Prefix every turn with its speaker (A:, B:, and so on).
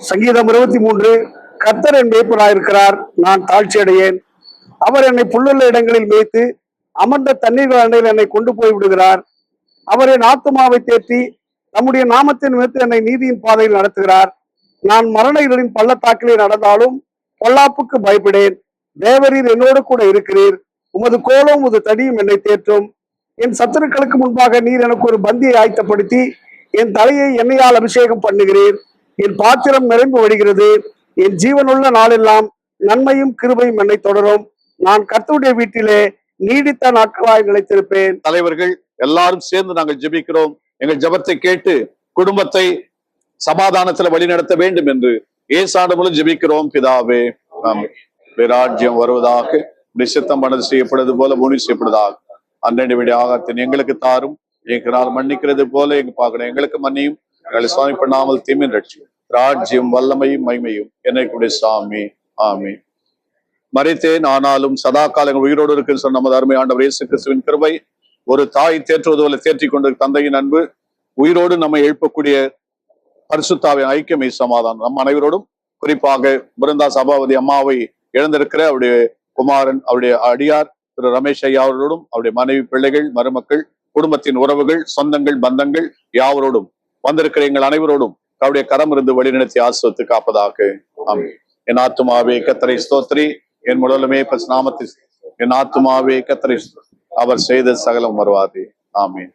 A: சங்கீதம் 23. கர்த்தர் என் மேய்ப்பராயிருக்கிறார், நான் தாழ்ச்சி அடையேன். அவர் என்னை புல்லுள்ள இடங்களில் மேய்த்து அமர்ந்த தண்ணீர் அண்டையில் என்னை கொண்டு போய் விடுகிறார். அவர் என் ஆத்துமாவை தேற்றி தம்முடைய நாமத்தின் நிமித்து என்னை நீதியின் பாதையில் நடத்துகிறார். நான் மரண இருளின் பள்ளத்தாக்கிலே நடந்தாலும் பொல்லாப்புக்கு பயப்படேன். தேவரீர் என்னோடு கூட இருக்கிறீர். உமது கோலும் உமது தடியும் என்னை தேற்றும். என் சத்துருக்களுக்கு முன்பாக நீர் எனக்கு ஒரு பந்தியை ஆயத்தப்படுத்தி என் தலையை எண்ணெயால் அபிஷேகம் பண்ணுகிறீர். என் பாத்திரம் நிரம்பி வழிகிறது. என் ஜீவனுள்ள நாளெல்லாம் நன்மையும் கிருபையும் என்னை தொடரும். நான் கர்த்தருடைய வீட்டிலே நீடித்த நாட்களாய் நிலைத்திருப்பேன்.
B: தலைவர்கள் எல்லாரும் சேர்ந்து நாங்கள் ஜெபிக்கிறோம். எங்கள் ஜெபத்தை கேட்டு குடும்பத்தை சமாதானத்துல வழிநடத்த வேண்டும் என்று ஏசாண்டு மூலம் ஜெபிக்கிறோம் பிதாவே. ராஜ்யம் வருவதாக, நிசித்தம் மனது செய்யப்படுவது போல பூமி செய்யப்படுவதாக. அன்றைய விட ஆகத்தின் எங்களுக்கு தாரும். எங்களால் மன்னிக்கிறது போல எங்க பார்க்கணும் எங்களுக்கு மன்னியும். எங்களை சுவாமி பண்ணாமல் தீமின் ரட்சியும். ராஜ்யம் வல்லமையும் மகிமையும் என்னைக்குடைய சாமி. ஆமே. மரித்தேன் ஆனாலும் சதா காலங்கள் உயிரோடு இருக்குன்னு சொன்ன நமது அருமை ஆண்டவர் இயேசு கிறிஸ்துவின் கிருபை, ஒரு தாய் தேற்றுவது போல தேற்றிக் கொண்டு தந்தையின் அன்பு, உயிரோடு நம்மை எழுப்பக்கூடிய பரிசுத்தாவின் ஐக்கியமை சமாதானம் நம் அனைவரோடும், குறிப்பாக பிருந்தா சபாபதி அம்மாவை இழந்திருக்கிற அவருடைய குமாரன், அவருடைய அடியார் திரு ரமேஷ் ஐயா அவர்களோடும், அவருடைய மனைவி, பிள்ளைகள், மருமக்கள், குடும்பத்தின் உறவுகள், சொந்தங்கள், பந்தங்கள் யாவரோடும், வந்திருக்கிற எங்கள் அனைவரோடும் அவருடைய கரம் இருந்து வழிநடத்தி ஆசிர்வத்து காப்பதாக. ஆமென். என் ஆத்துமாவே கர்த்தரை ஸ்தோத்திரி, என் முழுவதுமே நாமத்தை என் ஆத்துமாவே கர்த்தரை அவர் செய்த சகலம் வருவாதே. ஆமென்.